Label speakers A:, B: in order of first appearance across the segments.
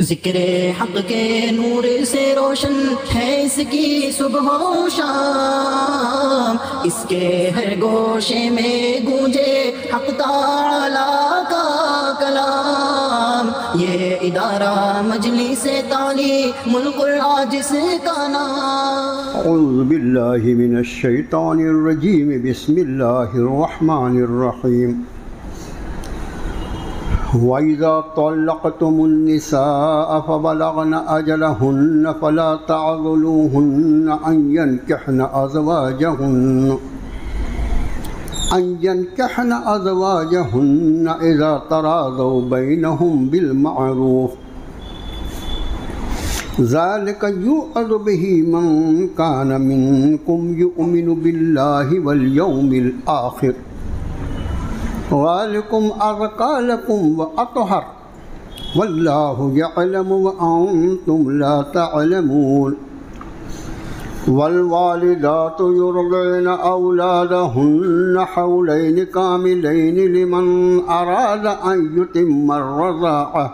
A: ذکر حق کے نور سے روشن ہے اس کی صبح و شام، اس کے ہر گوشے میں گونجے حق تعالی کا کلام، یہ ادارہ مجلس تعلیم القرآن جس کا نام۔
B: اعوذ باللہ من الشیطان الرجیم، بسم اللہ الرحمن الرحیم۔ وَإِذَا طَلَّقْتُمُ النِّسَاءَ فَبَلَغْنَ أَجَلَهُنَّ فَلَا تَعْضُلُوهُنَّ أَن يَنكِحْنَ أَزْوَاجَهُنَّ إِذَا تَرَاضَوْا بَيْنَهُم بِالْمَعْرُوفِ ذَلِكَ يُوعَظُ بِهِ مَن كَانَ مِنكُمْ يُؤْمِنُ بِاللَّهِ وَالْيَوْمِ الْآخِرِ ذَلِكُمْ أَزْكَىٰ لَكُمْ وَأَطْهَرُ وَاللَّهُ يَعْلَمُ وَأَنتُمْ لَا تَعْلَمُونَ۔ وَالْوَالِدَاتُ يُرْضِعْنَ أَوْلَادَهُنَّ حَوْلَيْنِ كَامِلَيْنِ لِمَنْ أَرَادَ أَن يُتِمَّ الرَّضَاعَةَ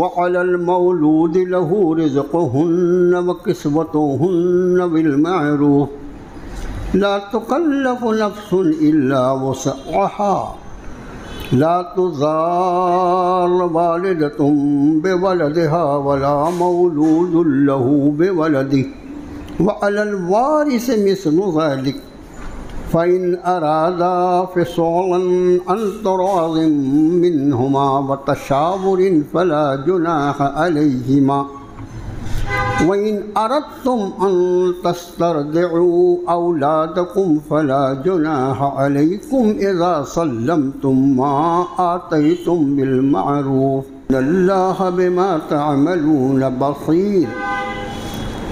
B: وَعَلَى الْمَوْلُودِ لَهُ رِزْقُهُنَّ وَكِسْوَتُهُنَّ بِالْمَعْرُوفِ لا تكلف نفس إلا وسعها لا تضار والدة بولدها ولا مولود له بولده وعلى الوارث مثل ذلك فإن أرادا فصالا عن تراض منهما وتشاور فلا جناح عليهما وَإِنْ أَرَدْتُمْ أَن تَسْتَرْضِعُوا أَوْلَادَكُمْ فَلَا جُنَاحَ عَلَيْكُمْ إِذَا سَلَّمْتُم مَّا آتَيْتُم بِالْمَعْرُوفِ إِنَّ اللَّهَ بِمَا تَعْمَلُونَ بَصِيرٌ۔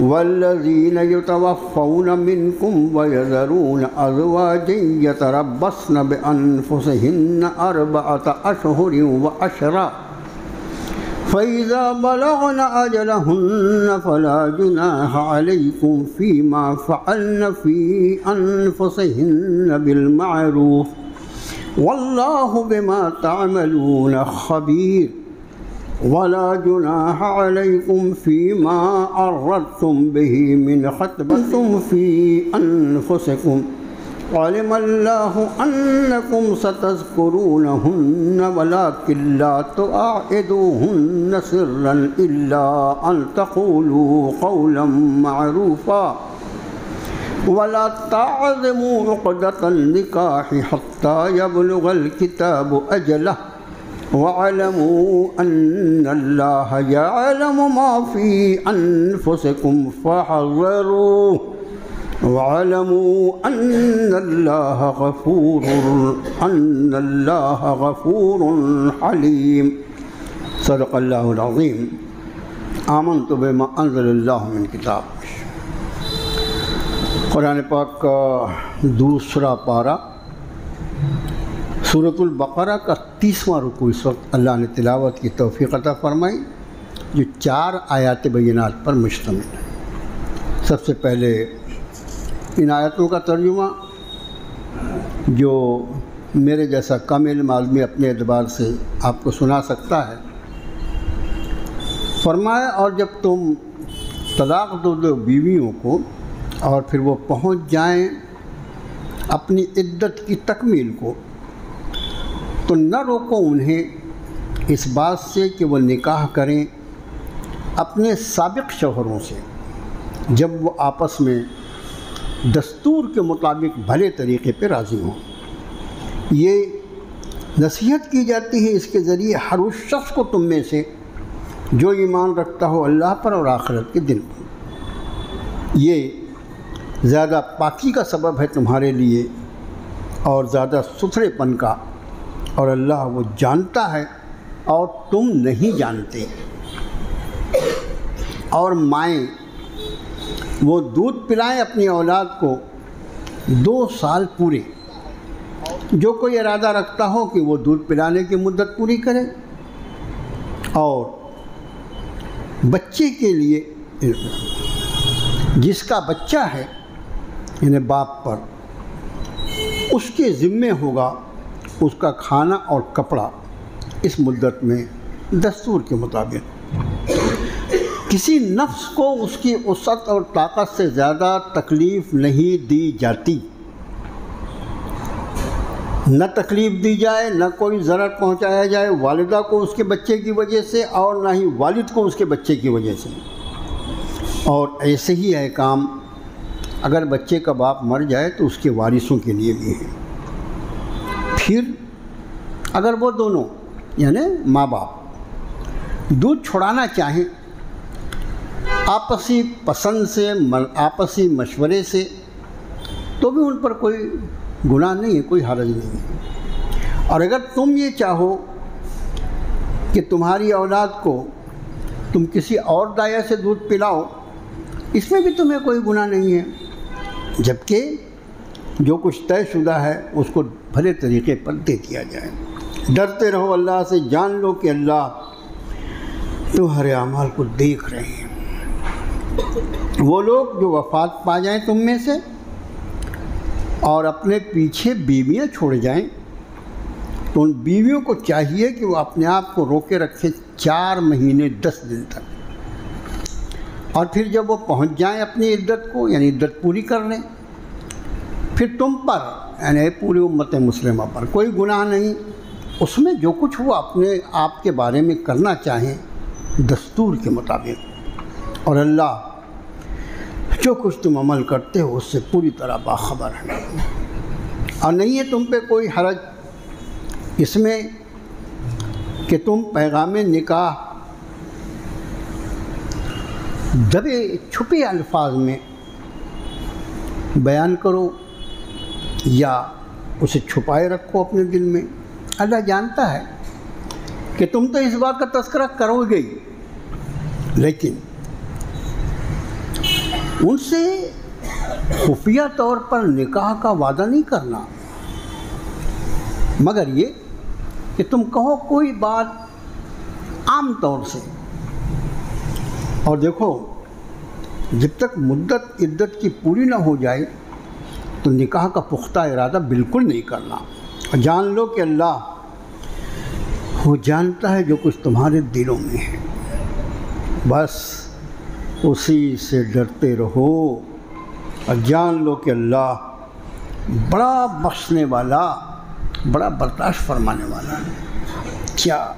B: وَالَّذِينَ يَتَوَفَّوْنَ مِنكُمْ وَيَذَرُونَ أَزْوَاجًا يَتَرَبَّصْنَ بِأَنفُسِهِنَّ أَرْبَعَةَ أَشْهُرٍ وَعَشْرًا فَإِذَا بَلَغْنَ أَجَلَهُنَّ فَلَا جُنَاحَ عَلَيْكُمْ فِيمَا فَعَلْنَ فِي أَنفُسِهِنَّ بِالْمَعْرُوفِ وَاللَّهُ بِمَا تَعْمَلُونَ خَبِيرٌ۔ وَلَا جُنَاحَ عَلَيْكُمْ فِيمَا عَرَّضْتُمْ بِهِ مِنْ خِطْبَةِ فِي أَنفُسِكُمْ عَلِمَ اللَّهُ أَنَّكُمْ سَتَذْكُرُونَهُنَّ وَلَكِنْ لَا تُوَاعِدُوهُنَّ سِرًّا إِلَّا أَن تَقُولُوا قَوْلًا مَّعْرُوفًا وَلَا تَعْزِمُوا عُقْدَةَ النِّكَاحِ حَتَّىٰ يَبْلُغَ الْكِتَابُ أَجَلَهُ وَاعْلَمُوا أَنَّ اللَّهَ يَعْلَمُ مَا فِي أَنفُسِكُمْ فَاحْذَرُوهُ وَاعْلَمُوا أَنَّ اللَّهَ غَفُورٌ حَلِيمٌ۔ صدق اللہ العظیم۔ آمنت بما انزل اللہ من کتاب۔ قرآن پاک کا دوسرا پارہ سورۃ البقرہ کا 30واں رکوع اس وقت اللہ نے تلاوت کی توفیق عطا فرمائی، جو 4 آیات بینات پر مشتمل ہے۔ سب سے پہلے ان آیتوں کا ترجمہ جو میرے جیسا کم علم آدمی اپنے اعتبار سے آپ کو سنا سکتا ہے۔ فرمایا، اور جب تم طلاق دو بیویوں کو اور پھر وہ پہنچ جائیں اپنی عدت کی تکمیل کو، تو نہ روکو انہیں اس بات سے کہ وہ نکاح کریں اپنے سابق شوہروں سے جب وہ آپس میں دستور کے مطابق بھلے طریقے پہ راضی ہوں۔ یہ نصیحت کی جاتی ہے اس کے ذریعے ہر اس شخص کو تم میں سے جو ایمان رکھتا ہو اللہ پر اور آخرت کے دن پر۔ یہ زیادہ پاکی کا سبب ہے تمہارے لیے اور زیادہ ستھرے پن کا، اور اللہ وہ جانتا ہے اور تم نہیں جانتے۔ اور مائیں وہ دودھ پلائیں اپنی اولاد کو 2 سال پورے۔ جو کوئی ارادہ رکھتا ہو کہ وہ دودھ پلانے کی مدت پوری کرے، اور بچے کے لیے جس کا بچہ ہے یعنی باپ پر، اس کے ذمے ہوگا اس کا کھانا اور کپڑا اس مدت میں دستور کے مطابق۔ کسی نفس کو اس کی وسعت اور طاقت سے زیادہ تکلیف نہیں دی جاتی، نہ تکلیف دی جائے، نہ کوئی ضرر پہنچایا جائے والدہ کو اس کے بچے کی وجہ سے، اور نہ ہی والد کو اس کے بچے کی وجہ سے۔ اور ایسے ہی ہے کام اگر بچے کا باپ مر جائے تو اس کے وارثوں کے لیے بھی ہے۔ پھر اگر وہ دونوں یعنی ماں باپ دودھ چھڑانا چاہیں آپسی پسند سے، آپسی مشورے سے، تو بھی ان پر کوئی گناہ نہیں ہے، کوئی حرج نہیں ہے۔ اور اگر تم یہ چاہو کہ تمہاری اولاد کو تم کسی اور دایا سے دودھ پلاؤ، اس میں بھی تمہیں کوئی گناہ نہیں ہے، جبکہ جو کچھ طے شدہ ہے اس کو بھلے طریقے پر دے دیا جائے۔ ڈرتے رہو اللہ سے، جان لو کہ اللہ تمہارے اعمال کو دیکھ رہے ہیں۔ وہ لوگ جو وفات پا جائیں تم میں سے اور اپنے پیچھے بیویاں چھوڑ جائیں، تو ان بیویوں کو چاہیے کہ وہ اپنے آپ کو روکے رکھیں 4 مہینے 10 دن تک، اور پھر جب وہ پہنچ جائیں اپنی عدت کو یعنی عدت پوری کر لیں، پھر تم پر یعنی پوری امت مسلمہ پر کوئی گناہ نہیں، اس میں جو کچھ وہ اپنے آپ کے بارے میں کرنا چاہیں دستور کے مطابق، اور اللہ جو کچھ تم عمل کرتے ہو اس سے پوری طرح باخبر ہے۔ اور نہیں ہے تم پہ کوئی حرج اس میں کہ تم پیغام نکاح دبے چھپے الفاظ میں بیان کرو یا اسے چھپائے رکھو اپنے دل میں۔ اللہ جانتا ہے کہ تم تو اس بات کا تذکرہ کرو گے ہی، لیکن ان سے خفیہ طور پر نکاح کا وعدہ نہیں کرنا، مگر یہ کہ تم کہو کوئی بات عام طور سے۔ اور دیکھو جب تک مدت عدت کی پوری نہ ہو جائے تو نکاح کا پختہ ارادہ بالکل نہیں کرنا، اور جان لو کہ اللہ وہ جانتا ہے جو کچھ تمہارے دلوں میں ہے، بس اسی سے ڈرتے رہو، اور جان لو کہ اللہ بڑا بخشنے والا، بڑا برداشت فرمانے والا ہے۔ کیا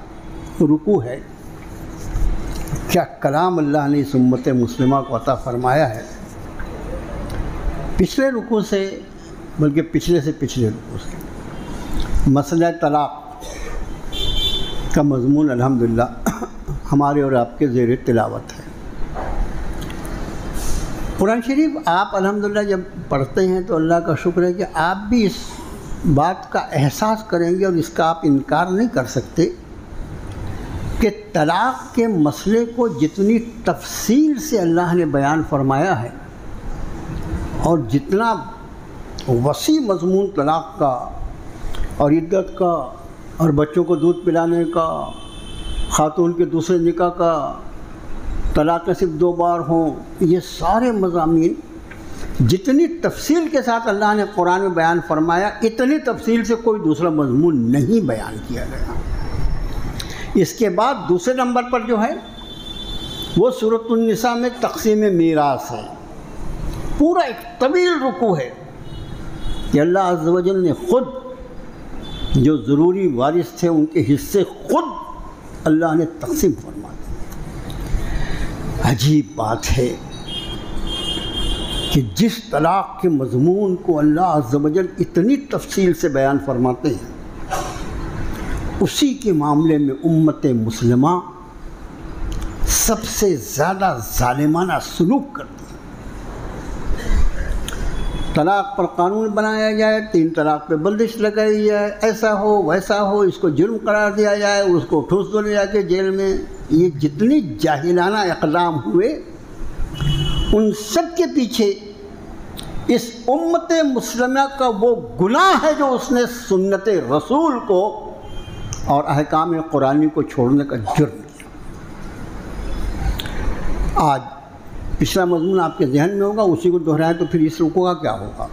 B: رکوع ہے، کیا کلام اللہ نے اس امت مسلمہ کو عطا فرمایا ہے۔ پچھلے رکوع سے بلکہ پچھلے سے پچھلے رکوع سے مسئلہ طلاق کا مضمون الحمدللہ ہمارے اور آپ کے زیر تلاوت ہے۔ قرآن شریف آپ الحمدللہ جب پڑھتے ہیں تو اللہ کا شکر ہے کہ آپ بھی اس بات کا احساس کریں گے اور اس کا آپ انکار نہیں کر سکتے کہ طلاق کے مسئلے کو جتنی تفصیل سے اللہ نے بیان فرمایا ہے اور جتنا وسیع مضمون طلاق کا اور عدت کا اور بچوں کو دودھ پلانے کا، خاتون کے دوسرے نکاح کا، طلاق صرف 2 بار ہوں، یہ سارے مضامین جتنی تفصیل کے ساتھ اللہ نے قرآن میں بیان فرمایا، اتنی تفصیل سے کوئی دوسرا مضمون نہیں بیان کیا گیا۔ اس کے بعد دوسرے نمبر پر جو ہے وہ سورۃ النساء میں تقسیم میراث ہے، پورا ایک طویل رکوع ہے کہ اللہ عز و جل نے خود جو ضروری وارث تھے ان کے حصے خود اللہ نے تقسیم فرما دیا۔ عجیب بات ہے کہ جس طلاق کے مضمون کو اللہ عز و جل اتنی تفصیل سے بیان فرماتے ہیں، اسی کے معاملے میں امت مسلمہ سب سے زیادہ ظالمانہ سلوک کرتی ہے۔ طلاق پر قانون بنایا جائے، 3 طلاق پہ بندش لگائی جائے، ایسا ہو ویسا ہو، اس کو جرم قرار دیا جائے، اس کو ٹھوس دو لے جا کے جیل میں، یہ جتنی جاہلانہ اقدام ہوئے ان سب کے پیچھے اس امت مسلمہ کا وہ گناہ ہے جو اس نے سنت رسول کو اور احکام قرآنی کو چھوڑنے کا جرم کیا۔ آج پچھلا مضمون آپ کے ذہن میں ہوگا، اسی کو دہرائیں تو پھر اس رکوع کا کیا ہوگا۔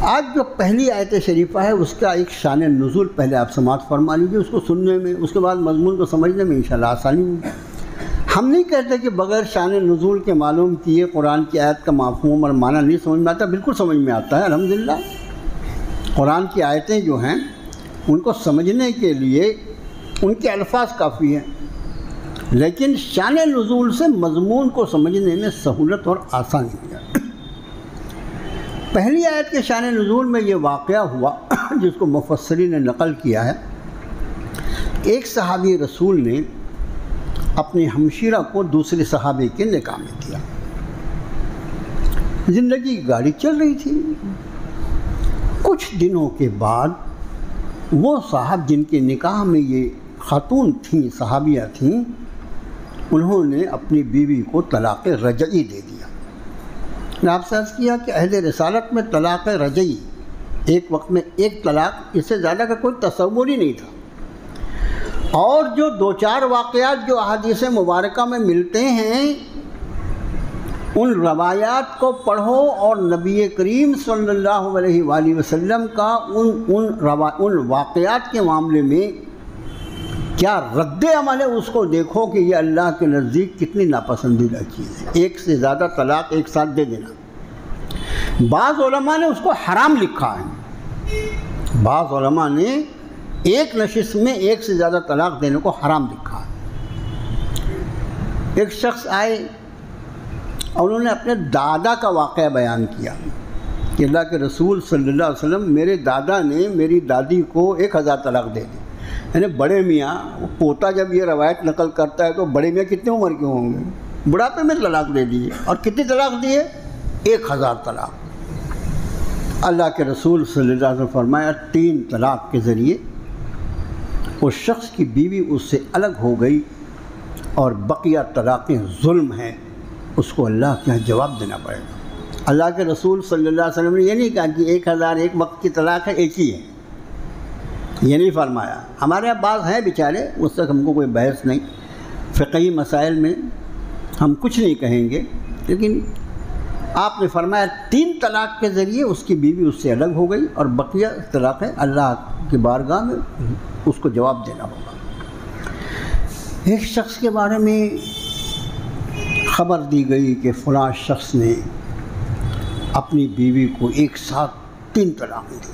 B: آج جو پہلی آیت شریفہ ہے اس کا ایک شان نزول پہلے آپ سماعت فرما لیجیے، اس کو سننے میں، اس کے بعد مضمون کو سمجھنے میں انشاءاللہ آسانی ہوگی۔ ہم نہیں کہتے کہ بغیر شان نزول کے معلوم کیے قرآن کی آیت کا مفہوم اور معنی نہیں سمجھ میں آتا، بالکل سمجھ میں آتا ہے الحمدللہ۔ قرآن کی آیتیں جو ہیں ان کو سمجھنے کے لیے ان کے الفاظ کافی ہیں، لیکن شان نزول سے مضمون کو سمجھنے میں سہولت اور آسانی ہو جاتی ہے۔ پہلی آیت کے شان نزول میں یہ واقعہ ہوا جس کو مفسرین نے نقل کیا ہے۔ ایک صحابی رسول نے اپنی ہمشیرہ کو دوسرے صحابی کے نکاح میں دیا۔ زندگی کی گاڑی چل رہی تھی۔ کچھ دنوں کے بعد وہ صاحب جن کے نکاح میں یہ خاتون تھیں، صحابیہ تھیں، انہوں نے اپنی بیوی کو طلاق رجعی دے دیا۔ میں آپ سے عرض کیا کہ اہل رسالت میں طلاق رجعی ایک وقت میں ایک طلاق، اس سے زیادہ کا کوئی تصور ہی نہیں تھا۔ اور جو دو چار واقعات جو احادیث مبارکہ میں ملتے ہیں ان روایات کو پڑھو اور نبی کریم صلی اللہ علیہ وآلہ وسلم کا ان واقعات کے معاملے میں کیا رد عمل ہے اس کو دیکھو کہ یہ اللہ کے نزدیک کتنی ناپسندیدہ چیز ہے، ایک سے زیادہ طلاق ایک ساتھ دے دینا۔ بعض علماء نے اس کو حرام لکھا ہے، بعض علماء نے ایک نشست میں ایک سے زیادہ طلاق دینے کو حرام لکھا ہے۔ ایک شخص آئے اور انہوں نے اپنے دادا کا واقعہ بیان کیا کہ اللہ کے رسول صلی اللہ علیہ وسلم میرے دادا نے میری دادی کو 1000 طلاق دے دی۔ یعنی بڑے میاں پوتا جب یہ روایت نقل کرتا ہے تو بڑے میاں کتنے عمر کے ہوں گے؟ بڑھاپے میں طلاق دے دیے، اور کتنی طلاق دیے؟ 1000 طلاق۔ اللہ کے رسول صلی اللہ علیہ وسلم فرمایا 3 طلاق کے ذریعے اس شخص کی بیوی اس سے الگ ہو گئی، اور بقیہ طلاقیں ظلم ہیں، اس کو اللہ کے یہاں جواب دینا پڑے گا۔ اللہ کے رسول صلی اللہ علیہ وسلم نے یہ نہیں کہا کہ 1000 ایک وقت کی طلاق ہے، ایک ہی ہے، یہ نہیں فرمایا۔ ہمارے یہاں بعض ہیں بیچارے، اس تک ہم کو کوئی بحث نہیں، فقہی مسائل میں ہم کچھ نہیں کہیں گے، لیکن آپ نے فرمایا 3 طلاق کے ذریعے اس کی بیوی اس سے الگ ہو گئی، اور بقیہ طلاقیں اللہ کی بارگاہ میں اس کو جواب دینا ہوگا۔ ایک شخص کے بارے میں خبر دی گئی کہ فلاں شخص نے اپنی بیوی کو ایک ساتھ 3 طلاق دی۔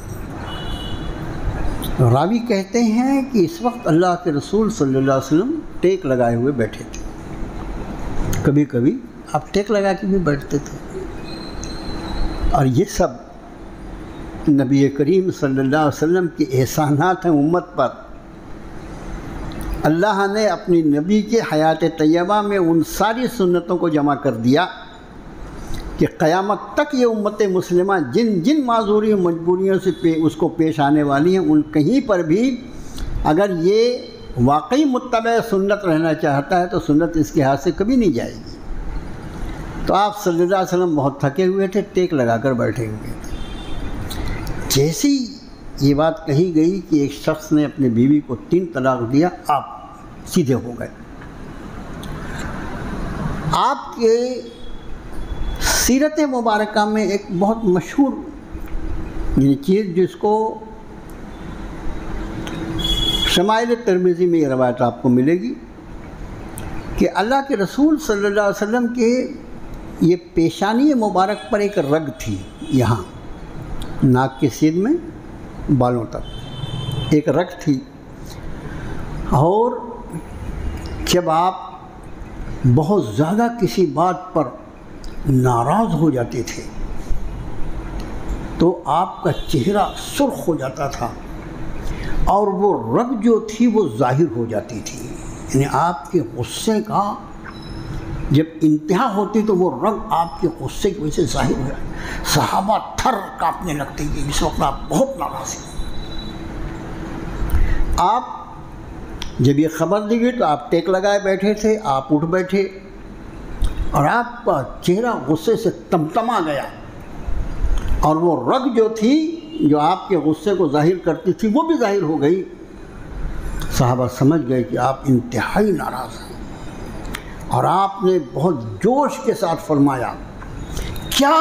B: راوی کہتے ہیں کہ اس وقت اللہ کے رسول صلی اللہ علیہ وسلم ٹیک لگائے ہوئے بیٹھے تھے۔ کبھی کبھی آپ ٹیک لگا کے بھی بیٹھتے تھے، اور یہ سب نبی کریم صلی اللہ علیہ وسلم کے احسانات ہیں امت پر۔ اللہ نے اپنی نبی کے حیات طیبہ میں ان ساری سنتوں کو جمع کر دیا کہ قیامت تک یہ امت مسلمہ جن جن معذوری مجبوریوں سے اس کو پیش آنے والی ہیں، ان کہیں پر بھی اگر یہ واقعی متبع سنت رہنا چاہتا ہے تو سنت اس کے ہاتھ سے کبھی نہیں جائے گی۔ تو آپ صلی اللہ علیہ وسلم بہت تھکے ہوئے تھے، ٹیک لگا کر بیٹھے ہوئے تھے۔ جیسی یہ بات کہی گئی کہ ایک شخص نے اپنی بیوی کو 3 طلاق دیا، آپ سیدھے ہو گئے۔ آپ کے سیرت مبارکہ میں ایک بہت مشہور چیز جس کو شمائل ترمذی میں یہ روایت آپ کو ملے گی کہ اللہ کے رسول صلی اللہ علیہ وسلم کے یہ پیشانی مبارک پر ایک رگ تھی، یہاں ناک کے سیدھ میں بالوں تک ایک رگ تھی، اور جب آپ بہت زیادہ کسی بات پر ناراض ہو جاتے تھے تو آپ کا چہرہ سرخ ہو جاتا تھا، اور وہ رگ جو تھی وہ ظاہر ہو جاتی تھی۔ یعنی آپ کے غصے کا جب انتہا ہوتی تو وہ رگ آپ کے غصے کی وجہ سے ظاہر ہو جاتا۔ صحابہ تھر کانپنے لگتے کہ اس وقت آپ بہت ناراض ہیں۔ آپ جب یہ خبر دی گئی تو آپ ٹیک لگائے بیٹھے تھے، آپ اٹھ بیٹھے، اور آپ کا چہرہ غصے سے تمتما گیا، اور وہ رگ جو تھی جو آپ کے غصے کو ظاہر کرتی تھی وہ بھی ظاہر ہو گئی۔ صحابہ سمجھ گئے کہ آپ انتہائی ناراض ہیں، اور آپ نے بہت جوش کے ساتھ فرمایا، کیا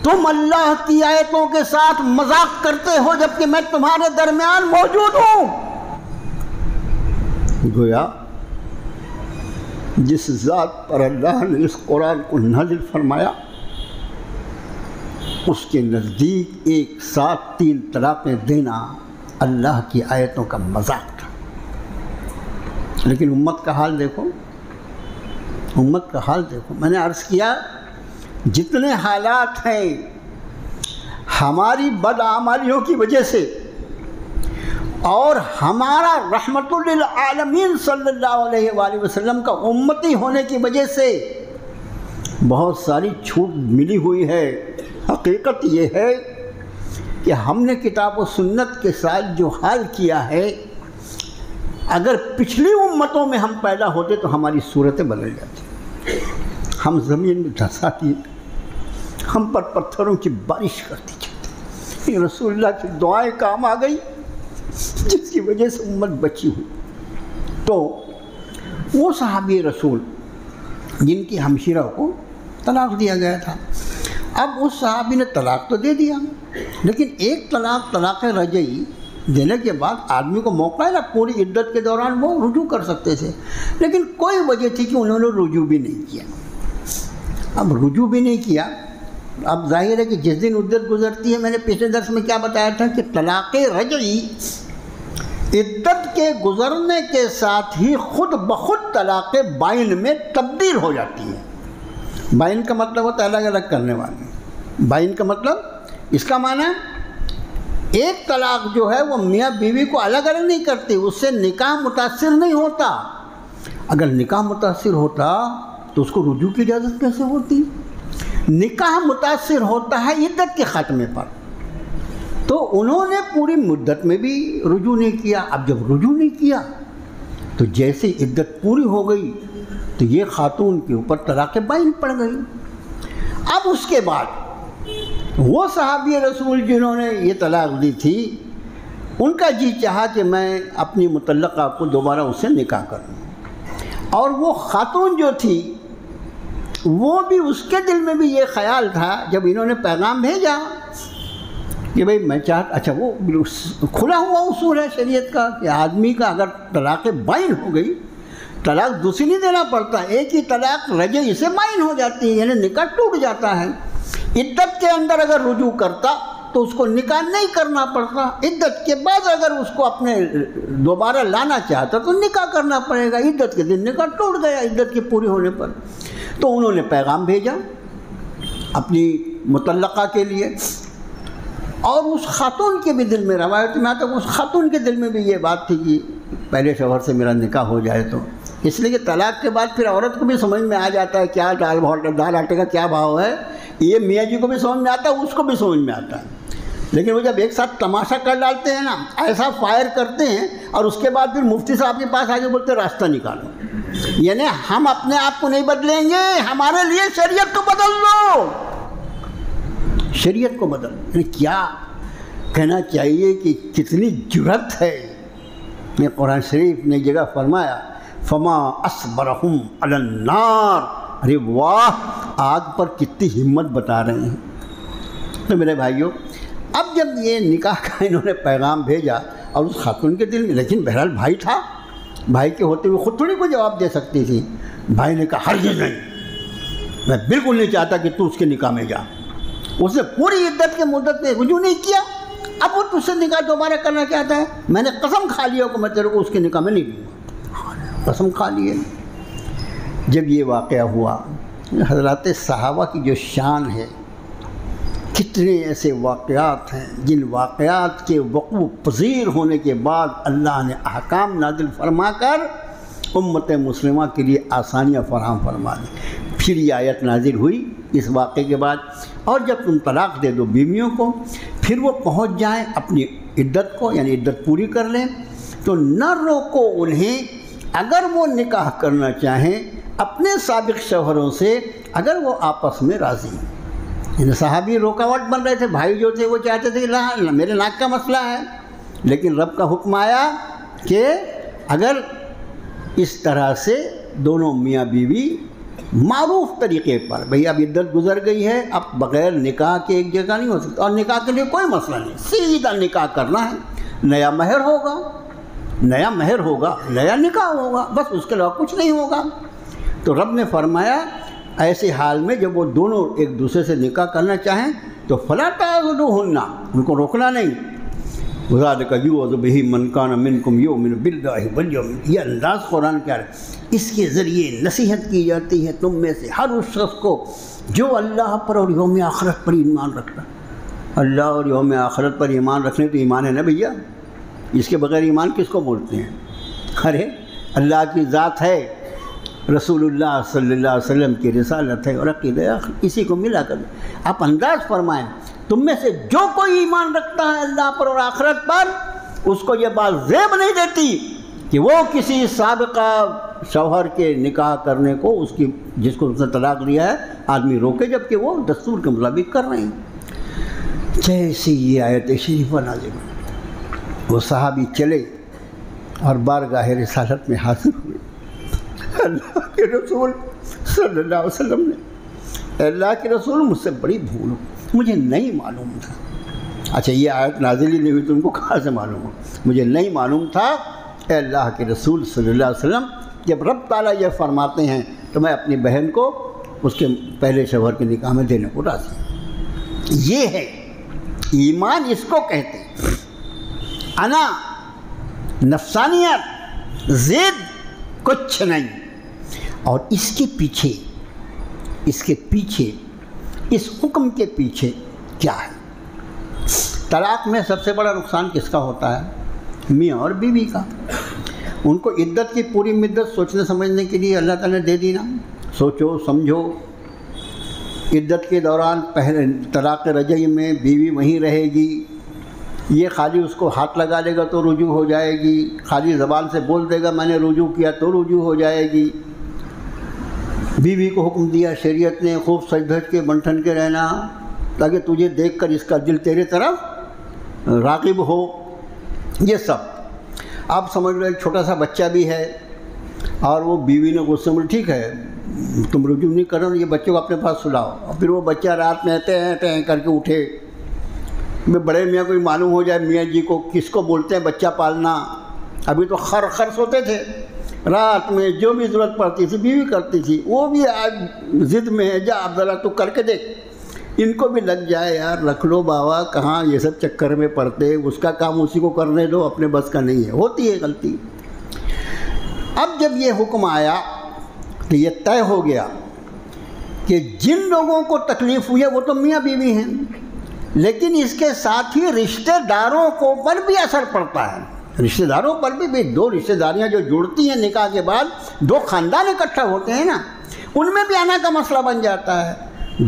B: تم اللہ کی آیتوں کے ساتھ مذاق کرتے ہو جبکہ میں تمہارے درمیان موجود ہوں۔ گویا جس ذات پر اللہ نے اس قرآن کو نازل فرمایا اس کے نزدیک ایک ساتھ 3 طلاقیں دینا اللہ کی آیتوں کا مذاق تھا۔ لیکن امت کا حال دیکھو، امت کا حال دیکھو۔ میں نے عرض کیا جتنے حالات ہیں ہماری بدعمالیوں کی وجہ سے اور ہمارا رحمت للعالمین صلی اللہ علیہ وآلہ وسلم کا امتی ہونے کی وجہ سے بہت ساری چھوٹ ملی ہوئی ہے۔ حقیقت یہ ہے کہ ہم نے کتاب و سنت کے ساتھ جو حال کیا ہے، اگر پچھلی امتوں میں ہم پیدا ہوتے تو ہماری صورتیں بدل جاتی۔ ہم زمین میں دھسا دیے، ہم پر پتھروں کی بارش کرتی جاتی، رسول اللہ کی دعائیں کام آ گئی جس کی وجہ سے امت بچی ہوئی۔ تو وہ صحابی رسول جن کی ہمشیرہ کو طلاق دیا گیا تھا، اب اس صحابی نے طلاق تو دے دیا، لیکن ایک طلاق رجعی دینے کے بعد آدمی کو موقع ہے نا، پوری عدت کے دوران وہ رجوع کر سکتے تھے، لیکن کوئی وجہ تھی کہ انہوں نے رجوع بھی نہیں کیا۔ اب رجوع بھی نہیں کیا، اب ظاہر ہے کہ جس دن عدت گزرتی ہے، میں نے پچھلے درس میں کیا بتایا تھا کہ طلاق رجعی عدت کے گزرنے کے ساتھ ہی خود بخود طلاق بائن میں تبدیل ہو جاتی ہے۔ بائن کا مطلب ہوتا ہے الگ الگ کرنے والی۔ بائن کا مطلب اس کا معنی ایک طلاق جو ہے وہ میاں بیوی کو الگ الگ نہیں کرتی، اس سے نکاح متاثر نہیں ہوتا۔ اگر نکاح متاثر ہوتا تو اس کو رجوع کی اجازت کیسے ہوتی؟ نکاح متاثر ہوتا ہے عدت کے خاتمے پر، تو انہوں نے پوری مدت میں بھی رجوع نہیں کیا۔ اب جب رجوع نہیں کیا تو جیسے عدت پوری ہو گئی تو یہ خاتون کے اوپر طلاق بائن پڑ گئی۔ اب اس کے بعد وہ صحابی رسول جنہوں نے یہ طلاق دی تھی، ان کا جی چاہا کہ میں اپنی مطلقہ کو دوبارہ اس سے نکاح کروں، اور وہ خاتون جو تھی وہ بھی، اس کے دل میں بھی یہ خیال تھا جب انہوں نے پیغام بھیجا کہ بھئی میں اچھا وہ کھلا ہوا اصول ہے شریعت کا کہ آدمی کا اگر طلاق بائن ہو گئی، طلاق دوسری نہیں دینا پڑتا، ایک ہی طلاق رجعی سے بائن ہو جاتی ہے، یعنی نکاح ٹوٹ جاتا ہے۔ عدت کے اندر اگر رجوع کرتا تو اس کو نکاح نہیں کرنا پڑتا، عدت کے بعد اگر اس کو اپنے دوبارہ لانا چاہتا تو نکاح کرنا پڑے گا۔ عدت کے دن نکاح ٹوٹ گیا عدت کے پوری ہونے پر۔ تو انہوں نے پیغام بھیجا اپنی مطلقہ کے لیے، اور اس خاتون کے بھی دل میں، روایت میں آتا ہے اس خاتون کے دل میں بھی یہ بات تھی کہ پہلے شوہر سے میرا نکاح ہو جائے، تو اس لیے کہ طلاق کے بعد پھر عورت کو بھی سمجھ میں آ جاتا ہے کیا دال آٹے کا کیا بھاؤ ہے، یہ میاں جی کو بھی سمجھ میں آتا ہے، اس کو بھی سمجھ میں آتا ہے۔ لیکن وہ جب ایک ساتھ تماشا کر ڈالتے ہیں نا، ایسا فائر کرتے ہیں، اور اس کے بعد پھر مفتی صاحب کے پاس آگے بولتے راستہ نکالو، یعنی ہم اپنے آپ کو نہیں بدلیں گے، ہمارے لیے شریعت کو بدل لو، شریعت کو بدل۔ یعنی کیا کہنا چاہیے کہ کتنی جرأت ہے۔ یہ قرآن شریف نے جگہ فرمایا فما اصبرہم علی النار، ارے واہ، آگ پر کتنی ہمت بتا رہے ہیں۔ تو میرے بھائیوں، اب جب یہ نکاح کا انہوں نے پیغام بھیجا اور اس خاتون کے دل میں، لیکن بہرحال بھائی تھا، بھائی کے ہوتے ہوئے خود تھوڑی کو جواب دے سکتی تھی۔ بھائی نے کہا ہرگز نہیں، میں بالکل نہیں چاہتا کہ تو اس کے نکاح میں جا۔ اس نے پوری عدت کے مدت میں رجوع نہیں کیا، اب وہ تجھ سے نکاح دوبارہ کرنا چاہتا ہے۔ میں نے قسم کھا لیا کہ میں تیرے کو اس کے نکاح میں نہیں دوں گا، قسم کھا لیے۔ جب یہ واقعہ ہوا، حضرات صحابہ کی جو شان ہے، کتنے ایسے واقعات ہیں جن واقعات کے وقوع پذیر ہونے کے بعد اللہ نے احکام نازل فرما کر امت مسلمہ کے لیے آسانیاں فراہم فرما دی۔ پھر یہ آیت نازل ہوئی اس واقعے کے بعد، اور جب تم طلاق دے دو بیویوں کو، پھر وہ پہنچ جائیں اپنی عدت کو، یعنی عدت پوری کر لیں، تو نہ روکو انہیں اگر وہ نکاح کرنا چاہیں اپنے سابق شوہروں سے، اگر وہ آپس میں راضی ہیں۔ یعنی صحابی رکاوٹ بن رہے تھے، بھائی جو تھے وہ چاہتے تھے کہ میرے ناک کا مسئلہ ہے، لیکن رب کا حکم آیا کہ اگر اس طرح سے دونوں میاں بیوی معروف طریقے پر. بھئی اب عدت گزر گئی ہے، اب بغیر نکاح کے ایک جگہ نہیں ہو سکتا، اور نکاح کے لیے کوئی مسئلہ نہیں، سیدھا نکاح کرنا ہے. نیا مہر ہوگا، نیا مہر ہوگا، نیا نکاح ہوگا، بس اس کے علاوہ کچھ نہیں ہوگا. تو رب نے فرمایا ایسے حال میں جب وہ دونوں ایک دوسرے سے نکاح کرنا چاہیں تو فلا تعضلوہن، ان کو روکنا نہیں. وذالک یوعظ بہ من کان منکم یؤمن باللہ والیوم، یہ انداز قرآن کا ہے. اس کے ذریعے نصیحت کی جاتی ہے تم میں سے ہر اس شخص کو جو اللہ پر اور یوم آخرت پر ایمان رکھتا ہے. اللہ اور یوم آخرت پر ایمان رکھنے تو ایمان ہے نا بھیا، اس کے بغیر ایمان کس کو بولتے ہیں؟ ارے اللہ کی ذات ہے، رسول اللہ صلی اللہ علیہ وسلم کی رسالت ہے اور عقیدہ، اسی کو ملا کر آپ انداز فرمائیں تم میں سے جو کوئی ایمان رکھتا ہے اللہ پر اور آخرت پر، اس کو یہ بات زیب نہیں دیتی کہ وہ کسی سابقہ شوہر کے نکاح کرنے کو اس کی جس کو اس نے طلاق دیا ہے آدمی روکے، جبکہ وہ دستور کے مطابق کر رہے ہیں. جیسی یہ آیت شریفہ نازل ہوئی، وہ صحابی چلے اور بارگاہ رسالت میں حاضر ہوئے. اللہ کے رسول صلی اللہ علیہ وسلم نے، اللہ کے رسول مجھ سے بڑی بھول ہو، مجھے نہیں معلوم تھا. اچھا یہ آیت نازل ہی نہیں ہوئی تو ان کو کہاں سے معلوم ہو؟ مجھے نہیں معلوم تھا اے اللہ کے رسول صلی اللہ علیہ وسلم، جب رب تعالیٰ یہ فرماتے ہیں تو میں اپنی بہن کو اس کے پہلے شوہر کے نکاح میں دینے کو راضی ہوں. یہ ہے ایمان، اس کو کہتے ہیں. انا، نفسانیت، ضد کچھ نہیں. اور اس کے پیچھے اس حکم کے پیچھے کیا ہے؟ طلاق میں سب سے بڑا نقصان کس کا ہوتا ہے؟ میاں اور بیوی کا. ان کو عدت کی پوری مدت سوچنے سمجھنے کے لیے اللہ تعالیٰ نے دے دی نا. سوچو سمجھو، عدت کے دوران پہلے طلاق رجعی میں بیوی وہیں رہے گی، یہ خالی اس کو ہاتھ لگا لے گا تو رجوع ہو جائے گی، خالی زبان سے بول دے گا میں نے رجوع کیا تو رجوع ہو جائے گی. بیوی کو حکم دیا شریعت نے خوب سج دھج کے بن ٹھن کے رہنا تاکہ تجھے دیکھ کر اس کا دل تیرے طرف راغب ہو. یہ سب آپ سمجھ لو ایک چھوٹا سا بچہ بھی ہے اور وہ بیوی نے غصے میں ٹھیک ہے تم رجوع نہیں کرو، یہ بچے کو اپنے پاس سلاؤ، اور پھر وہ بچہ رات میں ٹیں کر کے اٹھے. میں بڑے میاں کوئی معلوم ہو جائے میاں جی کو کس کو بولتے ہیں بچہ پالنا. ابھی تو خر سوتے تھے، رات میں جو بھی ضرورت پڑتی تھی بیوی کرتی تھی. وہ بھی آج ضد میں ہے، جا عبداللہ تو کر کے دیکھ. ان کو بھی لگ جائے یار رکھ لو بابا، کہاں یہ سب چکر میں پڑتے، اس کا کام اسی کو کرنے دو، اپنے بس کا نہیں ہے، ہوتی ہے غلطی. اب جب یہ حکم آیا تو یہ طے ہو گیا کہ جن لوگوں کو تکلیف ہوئی ہے وہ تو میاں بیوی ہیں، لیکن اس کے ساتھ ہی رشتہ داروں کو پر بھی اثر پڑتا ہے. رشتہ داروں پر بھی دو رشتہ داریاں جو جڑتی ہیں نکاح کے بعد، دو خاندان اکٹھا ہوتے ہیں نا، ان میں بھی آنا کا مسئلہ بن جاتا ہے.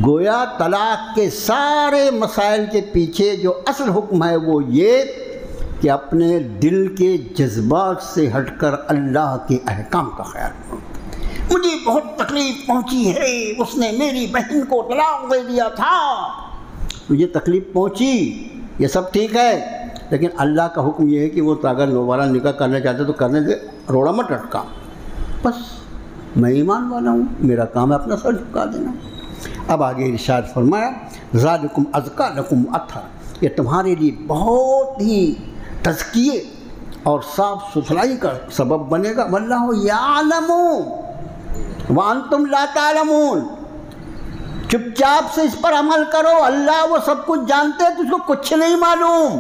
B: گویا طلاق کے سارے مسائل کے پیچھے جو اصل حکم ہے وہ یہ کہ اپنے دل کے جذبات سے ہٹ کر اللہ کے احکام کا خیال کرو. مجھے بہت تکلیف پہنچی ہے، اس نے میری بہن کو طلاق دے دیا تھا، مجھے تکلیف پہنچی، یہ سب ٹھیک ہے، لیکن اللہ کا حکم یہ ہے کہ وہ اگر دوبارہ نکاح کرنا چاہتے تو کرنے دے، روڑا مت اٹکا. بس میں ایمان والا ہوں، میرا کام ہے اپنا سر جھکا دینا. اب آگے ارشاد فرمایا ذالکم ازکیٰ لکم اطہر، یہ تمہارے لیے بہت ہی تزکیے اور صاف ستھرائی کا سبب بنے گا. واللہ یعلم وانتم لا تعلمون، چپ چاپ سے اس پر عمل کرو، اللہ وہ سب کچھ جانتے ہیں، تجھ کو کچھ نہیں معلوم.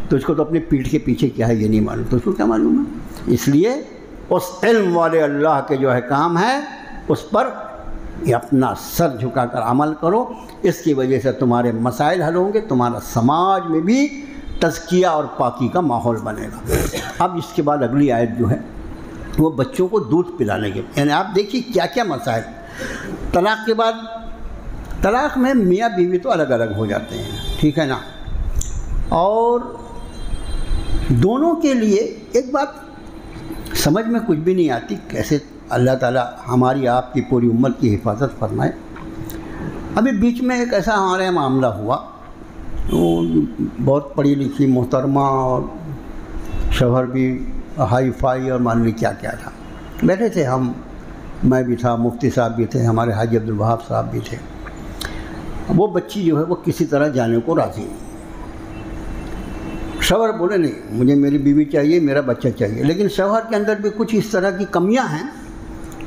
B: تجھ کو تو اپنے پیٹھ کے پیچھے کیا ہے یہ نہیں معلوم، تجھ کو کیا معلوم ہے؟ اس لیے اس علم والے اللہ کے جو احکام ہے اس پر یہ اپنا سر جھکا کر عمل کرو. اس کی وجہ سے تمہارے مسائل حل ہوں گے، تمہارا سماج میں بھی تزکیہ اور پاکی کا ماحول بنے گا. اب اس کے بعد اگلی آیت جو ہے وہ بچوں کو دودھ پلانے کے، یعنی آپ دیکھیے کیا کیا مسائل. طلاق کے بعد، طلاق میں میاں بیوی تو الگ الگ ہو جاتے ہیں، ٹھیک ہے نا، اور دونوں کے لیے ایک بات سمجھ میں کچھ بھی نہیں آتی کیسے اللہ تعالیٰ ہماری آپ کی پوری امت کی حفاظت فرمائے. ابھی بیچ میں ایک ایسا ہمارے یہاں معاملہ ہوا، وہ بہت پڑھی لکھی محترمہ اور شوہر بھی ہائی فائی اور معلوم کیا کیا تھا. بیٹھے تھے ہم میں بھی تھا، مفتی صاحب بھی تھے، ہمارے حاجی عبدالوہاب صاحب بھی تھے. وہ بچی جو ہے وہ کسی طرح جانے کو راضی نہیں. شوہر بولے نہیں مجھے میری بیوی چاہیے، میرا بچہ چاہیے. لیکن شوہر کے اندر بھی کچھ اس طرح کی کمیاں ہیں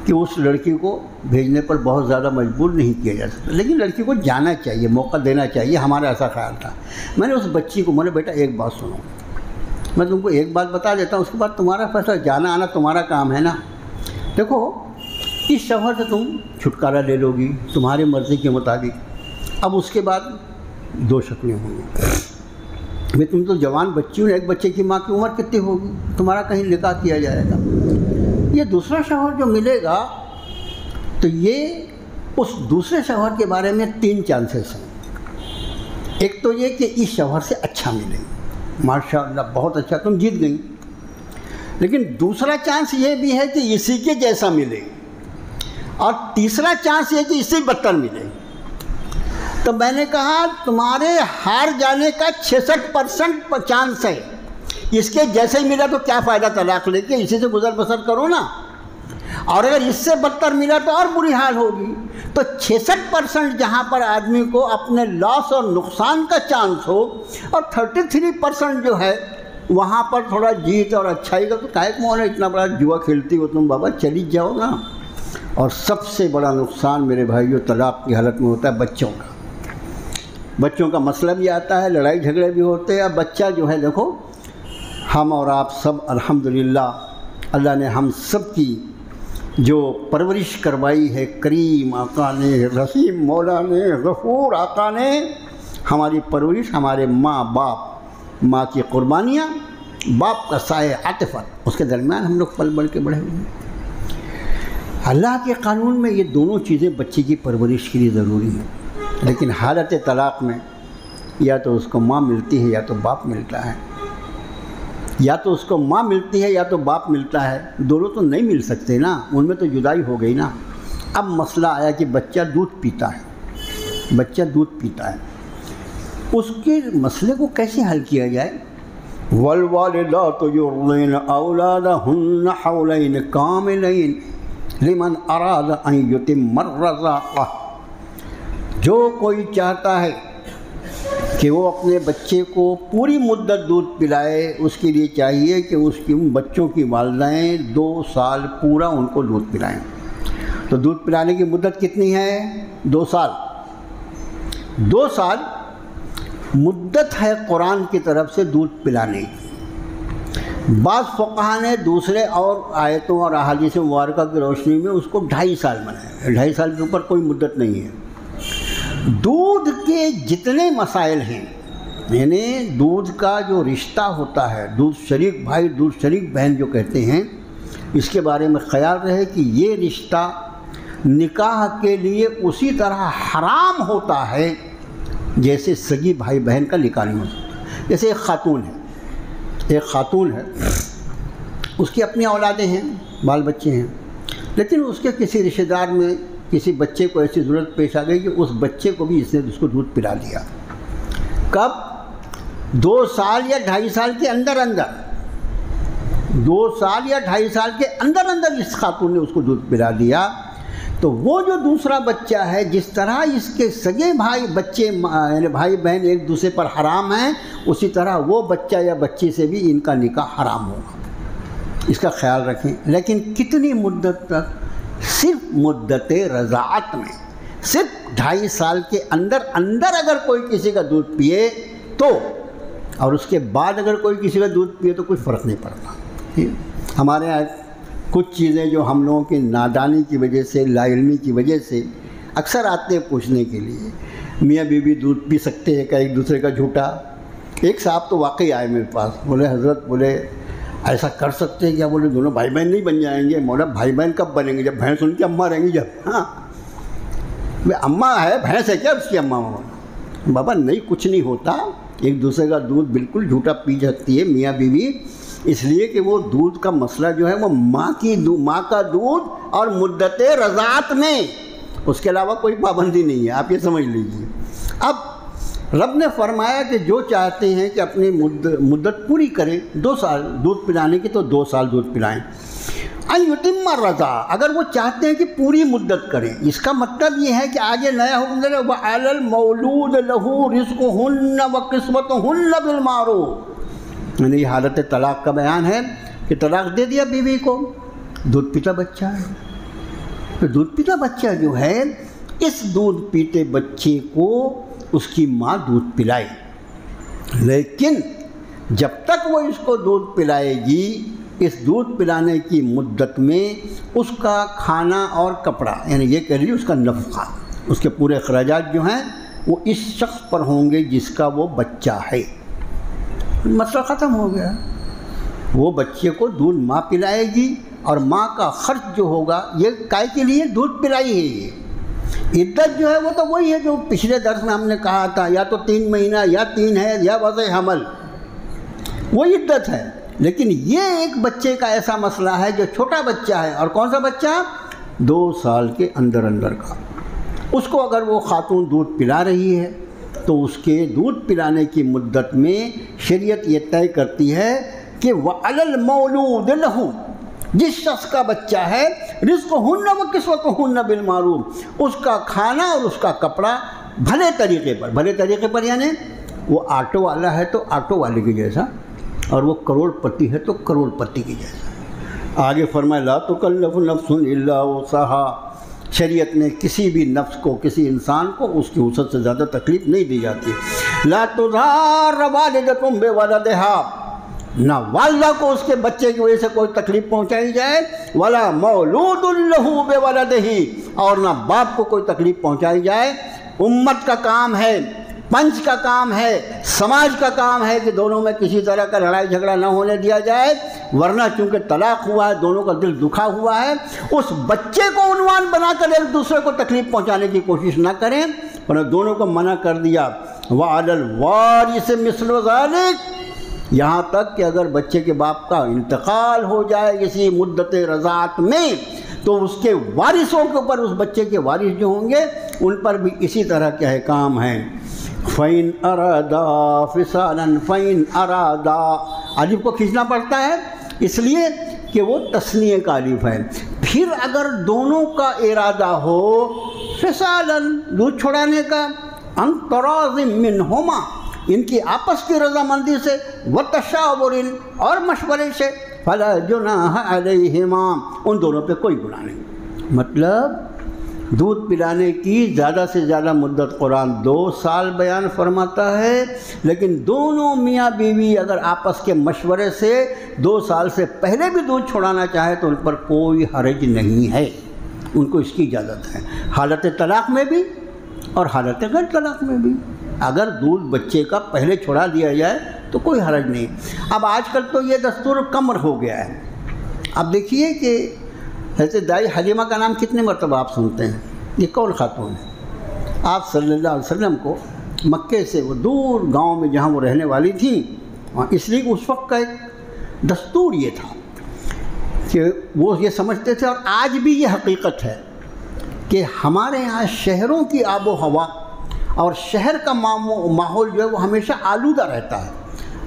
B: کہ اس لڑکی کو بھیجنے پر بہت زیادہ مجبور نہیں کیا جا سکتا، لیکن لڑکی کو جانا چاہیے، موقع دینا چاہیے. ہمارا ایسا خیال تھا. میں نے اس بچی کو، میں نے بیٹا ایک بات سنو، میں تم کو ایک بات بتا دیتا ہوں، اس کے بعد تمہارا فیصلہ، جانا آنا تمہارا کام ہے نا. دیکھو اس شوہر سے تم چھٹکارا لے لو گی تمہاری مرضی کے مطابق. اب اس کے بعد دو شکلیں ہوں گی. بھائی تم تو جوان بچی ہو، ایک بچے کی ماں کی عمر کتنی ہوگی، تمہارا کہیں نکاح کیا جائے گا. یہ دوسرا شوہر جو ملے گا تو یہ اس دوسرے شوہر کے بارے میں 3 چانسز ہیں. ایک تو یہ کہ اس شوہر سے اچھا ملے، ماشاءاللہ بہت اچھا، تم جیت گئی. لیکن دوسرا چانس یہ بھی ہے کہ اسی کے جیسا ملے، اور تیسرا چانس یہ کہ اس سے بدتر ملے. تو میں نے کہا تمہارے ہار جانے کا 66% چانس ہے. اس کے جیسے ہی ملا تو کیا فائدہ طلاق لے کے، اسی سے گزر بسر کرو نا. اور اگر اس سے بدتر ملا تو اور بری حال ہوگی. تو 66% جہاں پر آدمی کو اپنے لاس اور نقصان کا چانس ہو، اور 33% جو ہے وہاں پر تھوڑا جیت اور اچھائی کا، تو کائک مولا اتنا بڑا جوا کھیلتی ہو تم بابا، چلی جاؤ نا. اور سب سے بڑا نقصان میرے بھائیو طلاق کی حالت میں ہوتا ہے بچوں کا. بچوں کا مسئلہ بھی آتا ہے، لڑائی جھگڑے بھی ہوتے ہیں. اب بچہ جو ہے دیکھو، ہم اور آپ سب الحمدللہ اللہ نے ہم سب کی جو پرورش کروائی ہے، کریم آقا نے، رحیم مولا نے، غفور آقا نے ہماری پرورش، ہمارے ماں باپ، ماں کی قربانیاں، باپ کا سایہ عاطفت، اس کے درمیان ہم لوگ پل بڑھ کے بڑھے ہوئے ہیں. اللہ کے قانون میں یہ دونوں چیزیں بچے کی پرورش کے لیے ضروری ہیں. لیکن حالت طلاق میں یا تو اس کو ماں ملتی ہے یا تو باپ ملتا ہے، یا تو اس کو ماں ملتی ہے یا تو باپ ملتا ہے. دونوں تو نہیں مل سکتے نا، ان میں تو جدائی ہو گئی نا. اب مسئلہ آیا کہ بچہ دودھ پیتا ہے، بچہ دودھ پیتا ہے، اس کے مسئلے کو کیسے حل کیا جائے؟ وَالْوَالِدَاتُ يُرْضِعْنَ أَوْلَادَهُنَّ حَوْلَيْنِ كَامِلَيْنِ لِمَنْ أَرَادَ أَنْ يُتِمَّ الرَّضَاعَةَ. جو کوئی چاہتا ہے کہ وہ اپنے بچے کو پوری مدت دودھ پلائے، اس کے لیے چاہیے کہ اس کی بچوں کی والدین 2 سال پورا ان کو دودھ پلائیں. تو دودھ پلانے کی مدت کتنی ہے؟ 2 سال. 2 سال مدت ہے قرآن کی طرف سے دودھ پلانے کی. بعض فقہا نے دوسرے اور آیتوں اور احادیث مبارکہ کی روشنی میں اس کو 2.5 سال بنایا. 2.5 سال کے اوپر کوئی مدت نہیں ہے. دودھ کے جتنے مسائل ہیں، یعنی دودھ کا جو رشتہ ہوتا ہے، دودھ شریک بھائی دودھ شریک بہن جو کہتے ہیں، اس کے بارے میں خیال رہے کہ یہ رشتہ نکاح کے لیے اسی طرح حرام ہوتا ہے جیسے سگی بھائی بہن کا نکاح نہیں ہوتا. جیسے ایک خاتون ہے، اس کی اپنی اولادیں ہیں، بال بچے ہیں، لیکن اس کے کسی رشتہ دار میں کسی بچے کو ایسی ضرورت پیش آ گئی کہ اس بچے کو بھی اس نے اس کو دودھ پلا دیا. کب؟ 2 سال یا 2.5 سال کے اندر 2 سال یا 2.5 سال کے اندر اس خاتون نے اس کو دودھ پلا دیا. تو وہ جو دوسرا بچہ ہے، جس طرح اس کے سگے بچے یعنی بھائی بہن ایک دوسرے پر حرام ہیں، اسی طرح وہ بچہ یا بچی سے بھی ان کا نکاح حرام ہوگا. اس کا خیال رکھیں. لیکن کتنی مدت تک؟ صرف مدت رضاعت میں، صرف 2.5 سال کے اندر اگر کوئی کسی کا دودھ پیے تو، اور اس کے بعد اگر کوئی کسی کا دودھ پیے تو کوئی فرق نہیں پڑتا. ہمارے یہاں کچھ چیزیں جو ہم لوگوں کی نادانی کی وجہ سے، لا علمی کی وجہ سے اکثر آتے ہیں پوچھنے کے لیے، میاں بیوی دودھ پی سکتے ہیں کیا ایک دوسرے کا جھوٹا؟ ایک صاحب تو واقعی آئے میرے پاس، بولے حضرت، بولے ایسا کر سکتے ہیں کیا؟ بولے دونوں بھائی بہن نہیں بن جائیں گے؟ مولا بھائی بہن کب بنیں گے؟ جب بھینس ان کی اماں رہیں گی. جب ہاں اماں ہے، بھینس ہے کیا اس کی اماں؟ بابا نہیں، کچھ نہیں ہوتا. ایک دوسرے کا دودھ بالکل جھوٹا پی سکتی ہے میاں بیوی، اس لیے کہ وہ دودھ کا مسئلہ جو ہے وہ ماں کا دودھ اور مدت رضاعت میں، اس کے علاوہ کوئی پابندی نہیں ہے. آپ یہ سمجھ لیجیے. اب رب نے فرمایا کہ جو چاہتے ہیں کہ اپنی مدت پوری کریں 2 سال دودھ پلانے کی، تو 2 سال دودھ پلائیں. یتم الرضا، اگر وہ چاہتے ہیں کہ پوری مدت کریں، اس کا مطلب یہ ہے کہ آگے نیا حکم دے رہے وَعَلَى الْمَوْلُودِ لَهُ رِزْقُهُنَّ وَقِسْمَتُهُنَّ بِالْمَعْرُوفِ، یعنی یہ حالت طلاق کا بیان ہے کہ طلاق دے دیا بیوی کو، دودھ پیتا بچہ ہے، تو دودھ پیتا بچہ جو ہے اس دودھ پیتے بچے کو اس کی ماں دودھ پلائے، لیکن جب تک وہ اس کو دودھ پلائے گی اس دودھ پلانے کی مدت میں اس کا کھانا اور کپڑا، یعنی یہ کہہ لیجیے اس کا نفقہ، اس کے پورے اخراجات جو ہیں وہ اس شخص پر ہوں گے جس کا وہ بچہ ہے۔ مسئلہ ختم ہو گیا، وہ بچے کو دودھ ماں پلائے گی اور ماں کا خرچ جو ہوگا یہ کائے کے لیے دودھ پلائی ہے۔ یہ عدت جو ہے وہ تو وہی ہے جو پچھلے درس میں ہم نے کہا تھا، یا تو 3 مہینہ یا 3 ہے یا وضع حمل، وہی عدت ہے۔ لیکن یہ ایک بچے کا ایسا مسئلہ ہے جو چھوٹا بچہ ہے، اور کون سا بچہ؟ 2 سال کے اندر کا، اس کو اگر وہ خاتون دودھ پلا رہی ہے تو اس کے دودھ پلانے کی مدت میں شریعت یہ طے کرتی ہے کہ وَعَلَى الْمَوْلُودِ لَهُ، جس شخص کا بچہ ہے رِزْقُهُنَّ وَكِسْوَتُهُنَّ بِالْمَعْرُوفِ، اس کا کھانا اور اس کا کپڑا بھلے طریقے پر یعنی وہ آٹو والا ہے تو آٹو والے کے جیسا، اور وہ کروڑ پتی ہے تو کروڑ پتی کی جیسا۔ آگے فرمایا لا تکلف نفس الا وسعها، شریعت نے کسی بھی نفس کو، کسی انسان کو اس کی وسعت سے زیادہ تکلیف نہیں دی جاتی۔ لا تضار والدۃ بولدها، نہ والدہ کو اس کے بچے کی وجہ سے کوئی تکلیف پہنچائی جائے، ولا مولود له بولدہ، اور نہ باپ کو کوئی تکلیف پہنچائی جائے۔ امت کا کام ہے، پنچ کا کام ہے، سماج کا کام ہے کہ دونوں میں کسی طرح کا لڑائی جھگڑا نہ ہونے دیا جائے، ورنہ چونکہ طلاق ہوا ہے دونوں کا دل دکھا ہوا ہے، اس بچے کو عنوان بنا کر ایک دوسرے کو تکلیف پہنچانے کی کوشش نہ کریں، ورنہ دونوں کو منع کر دیا۔ وَعَلَى الْوَارِثِ مِثْلُ ذَلِكَ، یہاں تک کہ اگر بچے کے باپ کا انتقال ہو جائے کسی مدت رضاعت میں تو اس کے وارثوں کے اوپر، اس بچے کے وارث جو ہوں گے ان پر بھی اسی طرح کے احکام ہیں۔ فَإِنْ أَرَادَا فِصَالًا فَإِنْ أَرَادَا، الف کو کھینچنا پڑتا ہے اس لیے کہ وہ تثنیہ کا الف ہے۔ پھر اگر دونوں کا ارادہ ہو فِصَالًا، دودھ چھڑانے کا، عَنْ تَرَاضٍ مِّنْهُمَا، ان کی آپس کی رضامندی سے، وَتَشَاوُرٍ، اور مشورے سے، فَلَا جُنَاحَ عَلَيْهِمَا، ان دونوں پہ کوئی گناہ نہیں۔ مطلب دودھ پلانے کی زیادہ سے زیادہ مدت قرآن 2 سال بیان فرماتا ہے، لیکن دونوں میاں بیوی اگر آپس کے مشورے سے 2 سال سے پہلے بھی دودھ چھڑانا چاہے تو ان پر کوئی حرج نہیں ہے، ان کو اس کی اجازت ہے، حالت طلاق میں بھی اور حالت غیر طلاق میں بھی۔ اگر دودھ بچے کا پہلے چھڑا دیا جائے تو کوئی حرج نہیں۔ اب آج کل تو یہ دستور کمر ہو گیا ہے۔ اب دیکھیے کہ حضرت دائی حلیمہ کا نام کتنے مرتبہ آپ سنتے ہیں، یہ کون خاتون ہے؟ آپ صلی اللہ علیہ وسلم کو مکے سے وہ دور گاؤں میں جہاں وہ رہنے والی تھیں، اس لیے اس وقت کا ایک دستور یہ تھا کہ وہ یہ سمجھتے تھے، اور آج بھی یہ حقیقت ہے کہ ہمارے یہاں شہروں کی آب و ہوا اور شہر کا ماحول جو ہے وہ ہمیشہ آلودہ رہتا ہے،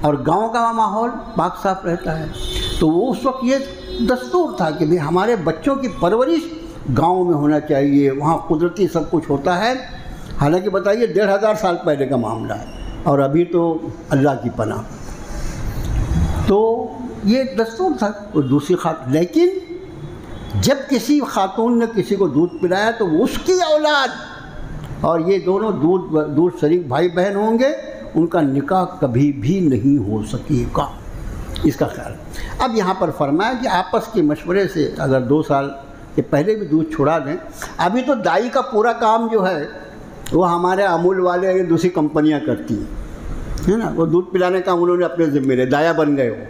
B: اور گاؤں کا ماحول پاک صاف رہتا ہے۔ تو وہ اس وقت یہ دستور تھا کہ بھی ہمارے بچوں کی پرورش گاؤں میں ہونا چاہیے، وہاں قدرتی سب کچھ ہوتا ہے۔ حالانکہ بتائیے 1500 سال پہلے کا معاملہ ہے، اور ابھی تو اللہ کی پناہ۔ تو یہ دستور تھا دوسری خاتون، لیکن جب کسی خاتون نے کسی کو دودھ پلایا تو اس کی اولاد، اور یہ دونوں دودھ شریک بھائی بہن ہوں گے، ان کا نکاح کبھی بھی نہیں ہو سکے گا، اس کا خیال۔ اب یہاں پر فرمایا کہ آپس کے مشورے سے اگر 2 سال کے پہلے بھی دودھ چھڑا دیں۔ ابھی تو دائی کا پورا کام جو ہے وہ ہمارے امول والے یا دوسری کمپنیاں کرتی ہیں، ہے نا، وہ دودھ پلانے کا انہوں نے اپنے ذمے لے، دایا بن گئے ہو۔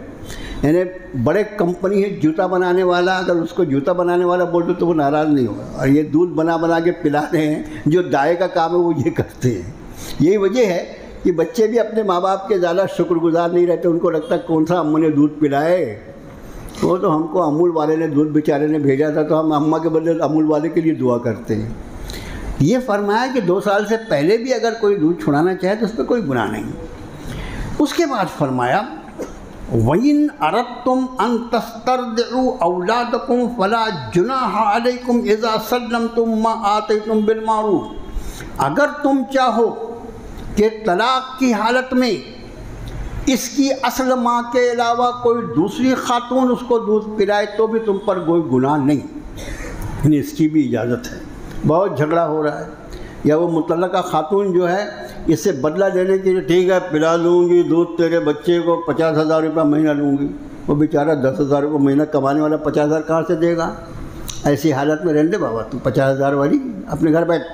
B: یعنی بڑے کمپنی ہے جوتا بنانے والا، اگر اس کو جوتا بنانے والا بول دو تو وہ ناراض نہیں ہوگا، اور یہ دودھ بنا کے پلا رہے ہیں، جو دائے کا کام ہے وہ یہ کرتے ہیں۔ یہی وجہ ہے کہ بچے بھی اپنے ماں باپ کے زیادہ شکر گزار نہیں رہتے، ان کو لگتا ہے کون سا اماں نے دودھ پلائے، وہ تو ہم کو امول والے نے دودھ بیچارے نے بھیجا تھا، تو ہم اماں کے بدلے امول والے کے لیے دعا کرتے ہیں۔ یہ فرمایا کہ 2 سال سے پہلے بھی اگر کوئی دودھ چھڑانا چاہے تو اس پہ کوئی گناہ نہیں۔ اس کے بعد فرمایا وَإِنْ أَرَدْتُمْ أَن تَسْتَرْضِعُوا أَوْلَادَكُمْ فَلَا جُنَاحَ عَلَيْكُمْ إِذَا سَلَّمْتُمْ مَا آتَيْتُمْ بِالْمَعْرُوفِ۔ اگر تم چاہو کہ طلاق کی حالت میں اس کی اصل ماں کے علاوہ کوئی دوسری خاتون اس کو دودھ پلائے تو بھی تم پر کوئی گناہ نہیں، یعنی اس کی بھی اجازت ہے۔ بہت جھگڑا ہو رہا ہے، یا وہ متعلقہ خاتون جو ہے اس سے بدلہ لینے کے لیے ٹھیک ہے پلا لوں گی دودھ تیرے بچے کو 50,000 روپیہ مہینہ لوں گی، وہ بیچارہ 10,000 روپیہ مہینہ کمانے والا 50,000 کہاں سے دے گا؟ ایسی حالت میں رہنے دے بابا، تم 50,000 والی اپنے گھر بیٹھ،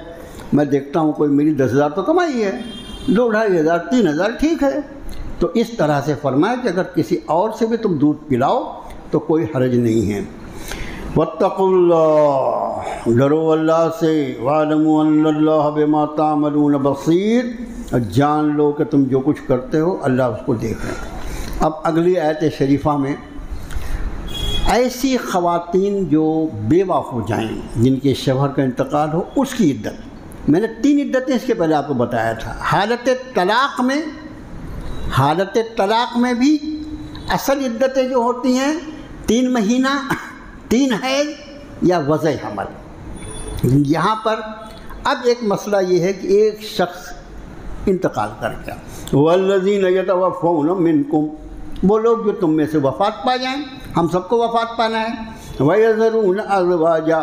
B: میں دیکھتا ہوں کوئی میری 10,000 تو کمائی ہے، 2,500 3,000 ٹھیک ہے۔ تو اس طرح سے فرمایا کہ اگر کسی اور سے بھی تم دودھ پلاؤ تو کوئی حرج نہیں ہے۔ واتقوا اللہ، ڈرو اللہ سے، وَاعْلَمُوا أَنَّ اللَّهَ بِمَا تَعْمَلُونَ بَصِيرٌ، اور جان لو کہ تم جو کچھ کرتے ہو اللہ اس کو دیکھ رہا ہے۔ اب اگلی آیت شریفہ میں ایسی خواتین جو بیوہ ہو جائیں جن کے شوہر کا انتقال ہو اس کی عدت، میں نے 3 عدتیں اس کے پہلے آپ کو بتایا تھا۔ حالت طلاق میں بھی اصل عدتیں جو ہوتی ہیں 3 مہینہ، 3 حیض یا وضع حمل۔ یہاں پر اب ایک مسئلہ یہ ہے کہ ایک شخص انتقال کر گیا، وَالَّذِينَ يَتَوَفَّوْنَ مِنْكُمْ، وہ لوگ جو تم میں سے وفات پا جائیں، ہم سب کو وفات پانا ہے، وَيَذَرُونَ أَزْوَاجًا،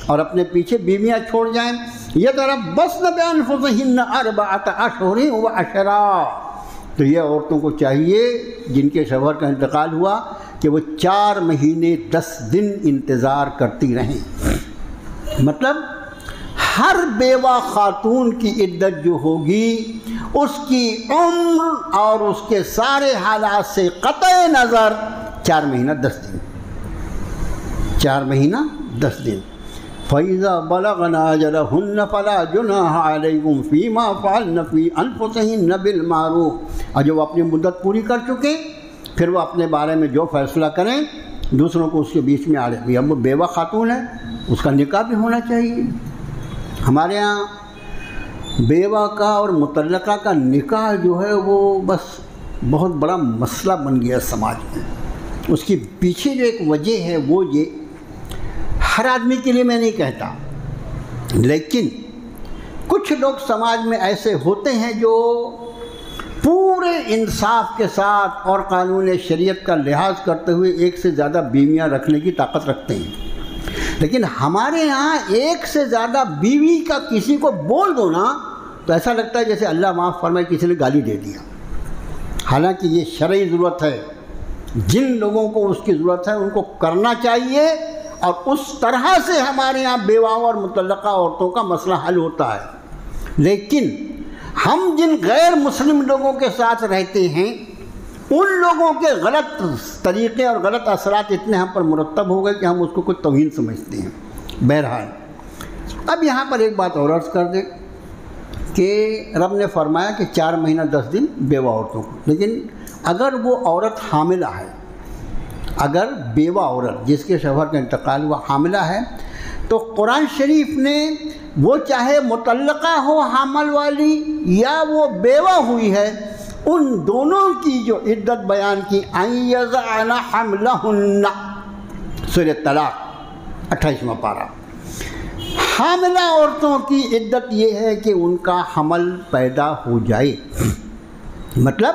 B: اور اپنے پیچھے بیویاں چھوڑ جائیں، يَتَرَبَّصْنَ بِأَنفُسِهِنَّ 4 أَشْهُرٍ وَعَشْرًا، تو یہ عورتوں کو چاہیے جن کے شوہر کا انتقال ہوا کہ وہ 4 مہینے 10 دن انتظار کرتی رہیں۔ مطلب ہر بیوہ خاتون کی عدت جو ہوگی اس کی عمر اور اس کے سارے حالات سے قطع نظر 4 مہینہ 10 دن، 4 مہینہ 10 دن۔ فَإِذَا بَلَغْنَ أَجَلَهُنَّ فَلَا جُنَاحَ عَلَيْكُمْ فِي مَا فَعَلْنَ فِي أَنفُسِهِنَّ بِالْمَعْرُوفِ، اور جب وہ اپنی مدت پوری کر چکے پھر وہ اپنے بارے میں جو فیصلہ کریں دوسروں کو اس کے بیچ میں آڑے، اب وہ بیوہ خاتون ہے اس کا نکاح بھی ہونا چاہیے۔ ہمارے ہاں بیوہ کا اور مطلقہ کا نکاح جو ہے وہ بس بہت بڑا مسئلہ بن گیا سماج میں۔ اس کی پیچھے جو ایک وجہ ہے وہ یہ، ہر آدمی کے لیے میں نہیں کہتا، لیکن کچھ لوگ سماج میں ایسے ہوتے ہیں جو پورے انصاف کے ساتھ اور قانون شریعت کا لحاظ کرتے ہوئے ایک سے زیادہ بیویاں رکھنے کی طاقت رکھتے ہیں، لیکن ہمارے یہاں ایک سے زیادہ بیوی کا کسی کو بول دو نا تو ایسا لگتا ہے جیسے اللہ معاف فرمائے کسی نے گالی دے دیا۔ حالانکہ یہ شرعی ضرورت ہے، جن لوگوں کو اس کی ضرورت ہے ان کو کرنا چاہیے، اور اس طرح سے ہمارے یہاں بیواؤں اور مطلقہ عورتوں کا مسئلہ حل ہوتا ہے۔ لیکن ہم جن غیر مسلم لوگوں کے ساتھ رہتے ہیں ان لوگوں کے غلط طریقے اور غلط اثرات اتنے ہم پر مرتب ہو گئے کہ ہم اس کو کوئی توہین سمجھتے ہیں۔ بہرحال اب یہاں پر ایک بات اور عرض کر دیں کہ رب نے فرمایا کہ 4 مہینہ 10 دن بیوہ عورتوں کو، لیکن اگر وہ عورت حاملہ ہے، اگر بیوہ عورت جس کے شوہر کا انتقال ہوا حاملہ ہے تو قرآن شریف نے وہ چاہے مطلقہ ہو حامل والی یا وہ بیوہ ہوئی ہے ان دونوں کی جو عدت بیان کی، أَن يَضَعْنَ حَمْلَهُنَّ، سورۃ طلاق 28واں پارہ۔ حاملہ عورتوں کی عدت یہ ہے کہ ان کا حمل پیدا ہو جائے، مطلب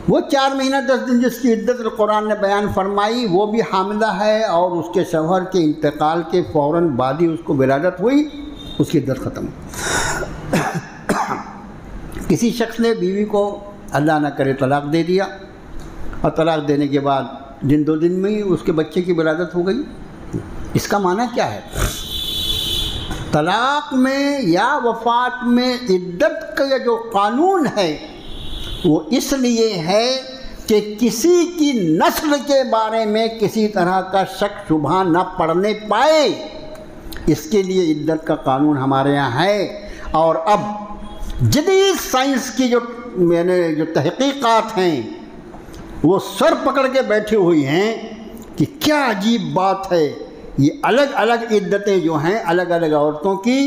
B: وہ 4 مہینہ 10 دن جس کی عدت قرآن نے بیان فرمائی وہ بھی حاملہ ہے اور اس کے شوہر کے انتقال کے فوراً بعد ہی اس کو ولادت ہوئی، اس کی عدت ختم۔ کسی شخص نے بیوی کو اللہ نہ کرے طلاق دے دیا اور طلاق دینے کے بعد 2 دن میں ہی اس کے بچے کی ولادت ہو گئی، اس کا معنی کیا ہے؟ طلاق میں یا وفات میں عدت کا جو قانون ہے وہ اس لیے ہے کہ کسی کی نسل کے بارے میں کسی طرح کا شک شبہ نہ پڑنے پائے، اس کے لیے عدت کا قانون ہمارے یہاں ہے۔ اور اب جدید سائنس کی جو تحقیقات ہیں وہ سر پکڑ کے بیٹھی ہوئی ہیں کہ کیا عجیب بات ہے، یہ الگ الگ عدتیں جو ہیں الگ الگ عورتوں کی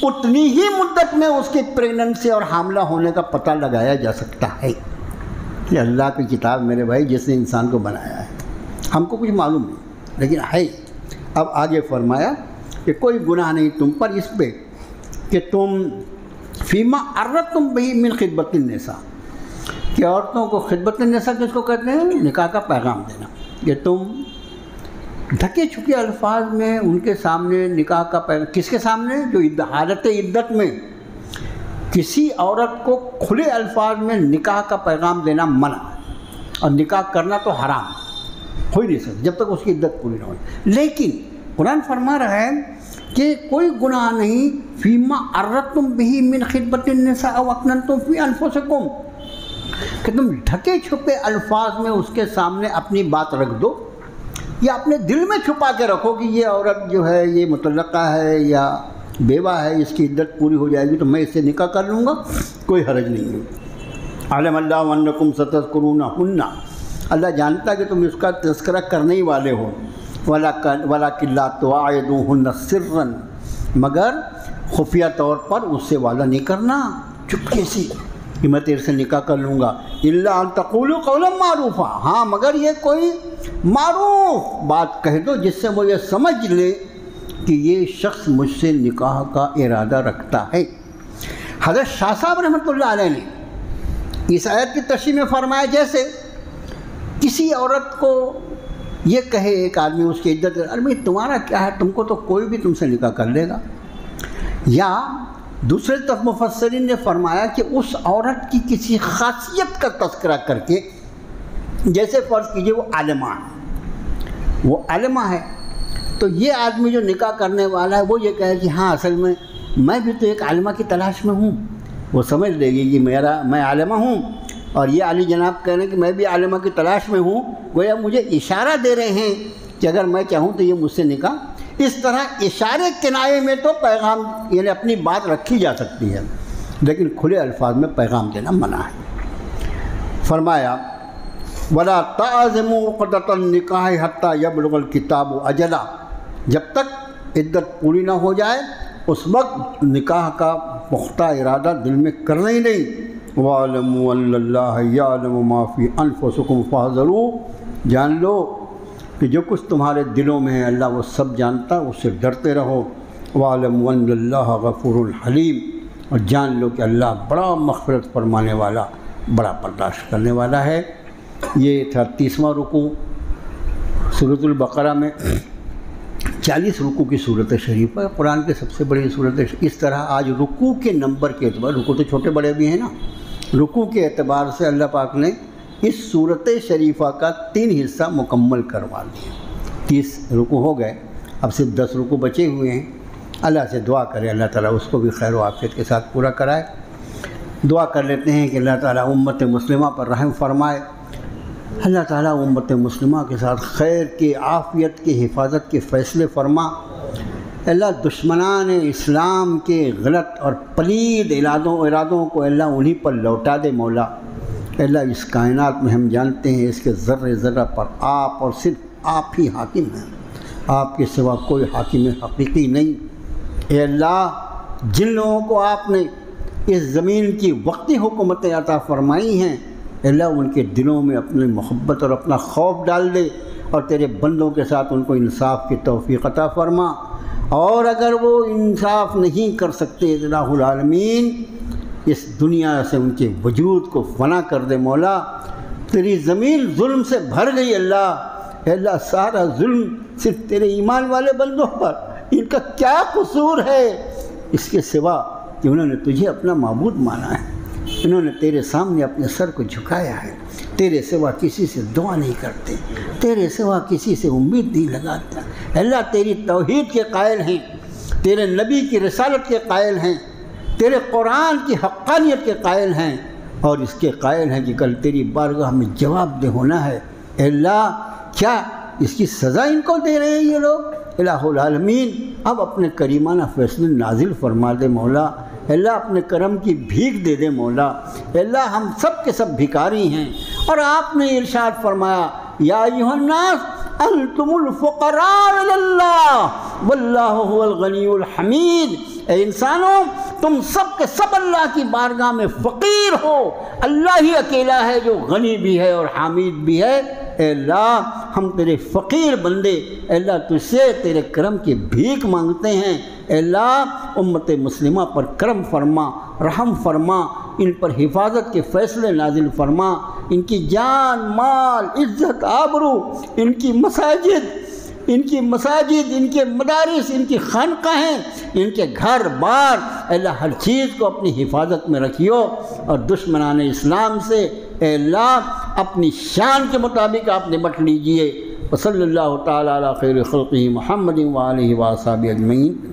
B: اتنی ہی مدت میں اس کی پریگننسی اور حاملہ ہونے کا پتہ لگایا جا سکتا ہے۔ یہ اللہ کی کتاب میرے بھائی جس نے انسان کو بنایا ہے، ہم کو کچھ معلوم نہیں لیکن ہے۔ اب آگے فرمایا کہ کوئی گناہ نہیں تم پر اس پہ کہ تم فیما اردتم بہ من خطبۃ النساء، کہ عورتوں کو خطبۃ النساء کس کو کہتے ہیں؟ نکاح کا پیغام دینا، کہ تم ڈھکے چھپے الفاظ میں ان کے سامنے نکاح کا پیغام، کس کے سامنے؟ جو حالت عدت میں کسی عورت کو کھلے الفاظ میں نکاح کا پیغام دینا منع ہے، اور نکاح کرنا تو حرام ہو ہی نہیں سکتا جب تک اس کی عدت پوری نہ ہو۔ لیکن قرآن فرما رہا ہے کہ کوئی گناہ نہیں فیما اردتم بہ من خطبۃ النساء او اکننتم فی انفسکم، کہ تم ڈھکے چھپے الفاظ میں اس کے سامنے اپنی بات رکھ دو، یا اپنے دل میں چھپا کے رکھو کہ یہ عورت جو ہے یہ مطلقہ ہے یا بیوہ ہے، اس کی عدت پوری ہو جائے گی تو میں اس سے نکاح کر لوں گا، کوئی حرج نہیں ہے۔ علم اللہ انکم ستذکرونہن، اللہ جانتا ہے کہ تم اس کا تذکرہ کرنے ہی والے ہو، ولکن لا تواعدوہن سرا، مگر خفیہ طور پر اس سے وعدہ نہیں کرنا چپکے سے کہ میں تیرے سے نکاح کر لوں گا، الا ان تقولوا قولا معروفا، ہاں مگر یہ کوئی معروف بات کہہ دو جس سے وہ یہ سمجھ لے کہ یہ شخص مجھ سے نکاح کا ارادہ رکھتا ہے۔ حضرت شاہ صاحب رحمۃ اللہ علیہ نے اس آیت کی تشریح میں فرمایا جیسے کسی عورت کو یہ کہے ایک آدمی اس کی عدت، ارے تمہارا کیا ہے، تم کو تو کوئی بھی تم سے نکاح کر لے گا، یا دوسرے طرف مفسرین نے فرمایا کہ اس عورت کی کسی خاصیت کا تذکرہ کر کے، جیسے فرض کیجئے وہ عالمہ ہے، وہ عالمہ ہے تو یہ آدمی جو نکاح کرنے والا ہے وہ یہ کہے کہ ہاں اصل میں بھی تو ایک عالمہ کی تلاش میں ہوں، وہ سمجھ لے گی کہ میں عالمہ ہوں، اور یہ علی جناب کہہ رہے ہیں کہ میں بھی عالمہ کی تلاش میں ہوں، گویا مجھے اشارہ دے رہے ہیں کہ اگر میں چاہوں تو یہ مجھ سے نکاح، اس طرح اشارے کنائے میں تو پیغام یعنی اپنی بات رکھی جا سکتی ہے، لیکن کھلے الفاظ میں پیغام دینا منع ہے۔ فرمایا وَلَا تَعْزِمُوا عُقْدَةَ النِّكَاحِ حَتَّى يَبْلُغَ الْكِتَابُ أَجَلَهُ، جب تک عدت پوری نہ ہو جائے اس وقت نکاح کا پختہ ارادہ دل میں کرنا ہی نہیں۔ وَاعْلَمُوا أَنَّ اللَّهَ يَعْلَمُ مَا فِي أَنفُسِكُمْ فَاحْذَرُوا، جان لو کہ جو کچھ تمہارے دلوں میں ہے اللہ وہ سب جانتا ہے، اس سے ڈرتے رہو۔ وَاعْلَمُوا أَنَّ اللَّهَ غَفُورٌ حَلِيمٌ، اور جان لو کہ اللہ بڑا مغفرت فرمانے والا، بڑا برداشت کرنے والا ہے۔ یہ تھا 30واں رکوع سورۃ البقرہ میں، 40 رکوع کی صورت شریف ہے، قرآن کے سب سے بڑی صورت۔ اس طرح آج رکوع کے نمبر کے اعتبار، رکوع تو چھوٹے بڑے بھی ہیں نا، رکوع کے اعتبار سے اللہ پاک نے اس صورت شریفہ کا 3 حصہ مکمل کروا دیا۔ 30 رکوع ہو گئے، اب صرف 10 رکوع بچے ہوئے ہیں۔ اللہ سے دعا کرے اللہ تعالیٰ اس کو بھی خیر و عافیت کے ساتھ پورا کرائے۔ دعا کر لیتے ہیں کہ اللہ تعالیٰ امت مسلمہ پر رحم فرمائے، اللہ تعالیٰ امت مسلمہ کے ساتھ خیر کے، عافیت کے، حفاظت کے فیصلے فرما۔ اللہ دشمنان اسلام کے غلط اور پلید ارادوں کو اللہ انہی پر لوٹا دے مولا۔ اللہ اس کائنات میں ہم جانتے ہیں اس کے ذرے ذرہ پر آپ اور صرف آپ ہی حاکم ہیں، آپ کے سوا کوئی حاکم حقیقی نہیں۔ اے اللہ جن لوگوں کو آپ نے اس زمین کی وقتی حکومتیں عطا فرمائی ہیں، اللہ ان کے دلوں میں اپنی محبت اور اپنا خوف ڈال دے، اور تیرے بندوں کے ساتھ ان کو انصاف کی توفیق عطا فرما۔ اور اگر وہ انصاف نہیں کر سکتے الہ العالمین، اس دنیا سے ان کے وجود کو فنا کر دے مولا۔ تیری زمین ظلم سے بھر گئی اللہ، اے اللہ سارا ظلم صرف تیرے ایمان والے بندوں پر، ان کا کیا قصور ہے اس کے سوا کہ انہوں نے تجھے اپنا معبود مانا ہے، انہوں نے تیرے سامنے اپنے سر کو جھکایا ہے، تیرے سوا کسی سے دعا نہیں کرتے، تیرے سوا کسی سے امید نہیں لگاتا۔ اللہ تیری توحید کے قائل ہیں، تیرے نبی کی رسالت کے قائل ہیں، تیرے قرآن کی حقانیت کے قائل ہیں، اور اس کے قائل ہیں کہ کل تیری بارگاہ میں جواب دہ ہونا ہے۔ اے اللہ کیا اس کی سزا ان کو دے رہے ہیں یہ لوگ؟ الہ العالمین اب اپنے کریمانہ فیصلے نازل فرما دے مولا۔ اللہ اپنے کرم کی بھیک دے دے مولا۔ اللہ ہم سب کے سب بھکاری ہیں، اور آپ نے ارشاد فرمایا یا ایھا الناس انتم الفقراء الی اللہ واللہ هو الغنی الحمید، اے انسانوں
C: تم سب کے سب اللہ کی بارگاہ میں فقیر ہو، اللہ ہی اکیلا ہے جو غنی بھی ہے اور حامد بھی ہے۔ اے اللہ ہم تیرے فقیر بندے، اے اللہ تجھ سے تیرے کرم کی بھیک مانگتے ہیں۔ اے اللہ امت مسلمہ پر کرم فرما، رحم فرما، ان پر حفاظت کے فیصلے نازل فرما، ان کی جان مال عزت آبرو، ان کی مساجد، ان کے مدارس، ان کی خانقاہیں، ان کے گھر بار، اے اللہ ہر چیز کو اپنی حفاظت میں رکھیو، اور دشمنان اسلام سے اے اللہ اپنی شان کے مطابق آپ نمٹ لیجئے۔ وصلی اللہ تعالی علی خیر خلقہ محمد وآلہ وصحبہ اجمعین۔